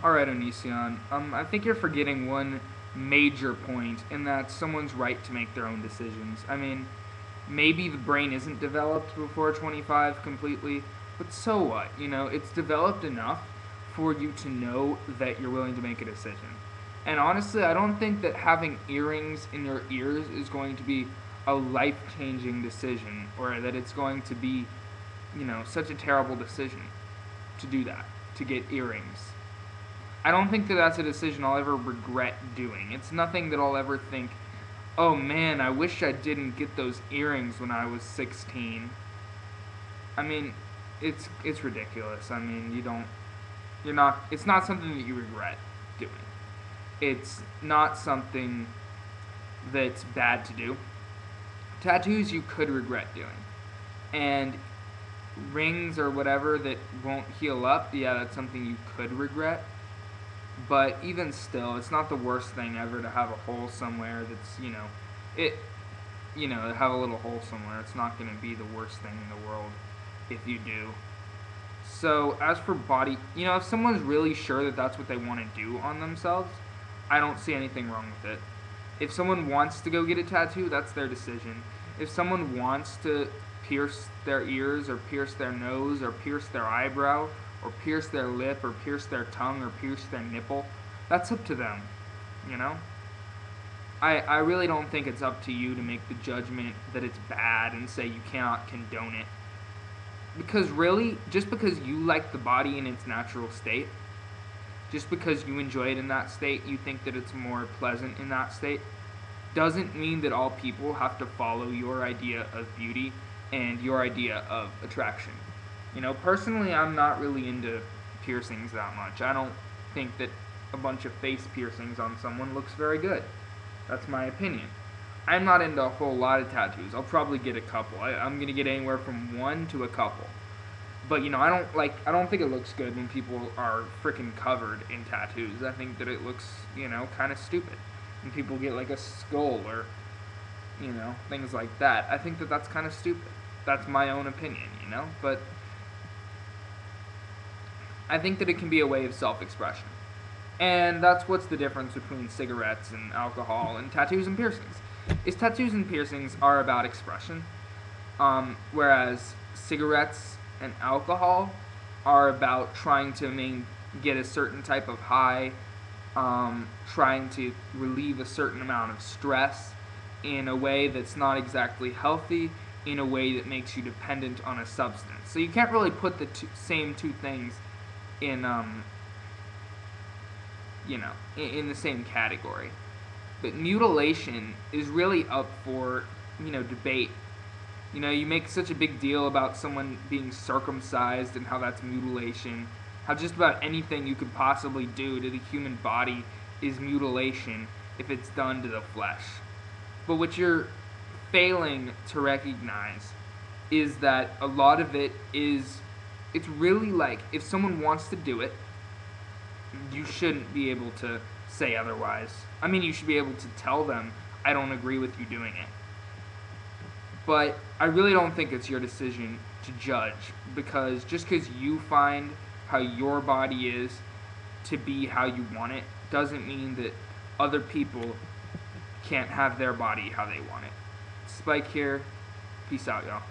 Alright, Onision, I think you're forgetting one major point, and that's someone's right to make their own decisions. I mean, maybe the brain isn't developed before 25 completely, but so what? You know, it's developed enough for you to know that you're willing to make a decision. And honestly, I don't think that having earrings in your ears is going to be a life-changing decision, or that it's going to be, such a terrible decision to do that, to get earrings. I don't think that that's a decision I'll ever regret doing. It's nothing that I'll ever think, oh man, I wish I didn't get those earrings when I was 16. I mean, it's ridiculous. I mean, it's not something that you regret doing. It's not something that's bad to do. Tattoos you could regret doing. And rings or whatever that won't heal up, yeah, that's something you could regret. But even still, it's not the worst thing ever to have a hole somewhere that's, have a little hole somewhere. It's not going to be the worst thing in the world if you do. So, as for body, if someone's really sure that that's what they want to do on themselves, I don't see anything wrong with it. If someone wants to go get a tattoo, that's their decision. If someone wants to pierce their ears or pierce their nose or pierce their eyebrow or pierce their lip or pierce their tongue or pierce their nipple, that's up to them, I really don't think it's up to you to make the judgment that it's bad and say you cannot condone it. Because really, just because you like the body in its natural state, just because you enjoy it in that state, you think that it's more pleasant in that state, doesn't mean that all people have to follow your idea of beauty and your idea of attraction. Personally, I'm not really into piercings that much. I don't think that a bunch of face piercings on someone looks very good. That's my opinion. I'm not into a whole lot of tattoos. I'll probably get a couple. I'm going to get anywhere from one to a couple. But, I don't think it looks good when people are freaking covered in tattoos. I think that it looks, kind of stupid. When people get, like, a skull or, things like that. I think that that's kind of stupid. That's my own opinion, But I think that it can be a way of self-expression. And that's what's the difference between cigarettes and alcohol and tattoos and piercings. Is tattoos and piercings are about expression, whereas cigarettes and alcohol are about trying to get a certain type of high, trying to relieve a certain amount of stress in a way that's not exactly healthy, in a way that makes you dependent on a substance. So you can't really put the same two things in in the same category. But mutilation is really up for, debate. You make such a big deal about someone being circumcised and how that's mutilation, how just about anything you could possibly do to the human body is mutilation if it's done to the flesh. But what you're failing to recognize is that a lot of it's really like, if someone wants to do it, you shouldn't be able to say otherwise. I mean, you should be able to tell them, I don't agree with you doing it. But I really don't think it's your decision to judge, because just because you find how your body is to be how you want it, doesn't mean that other people can't have their body how they want it. Spike here. Peace out, y'all.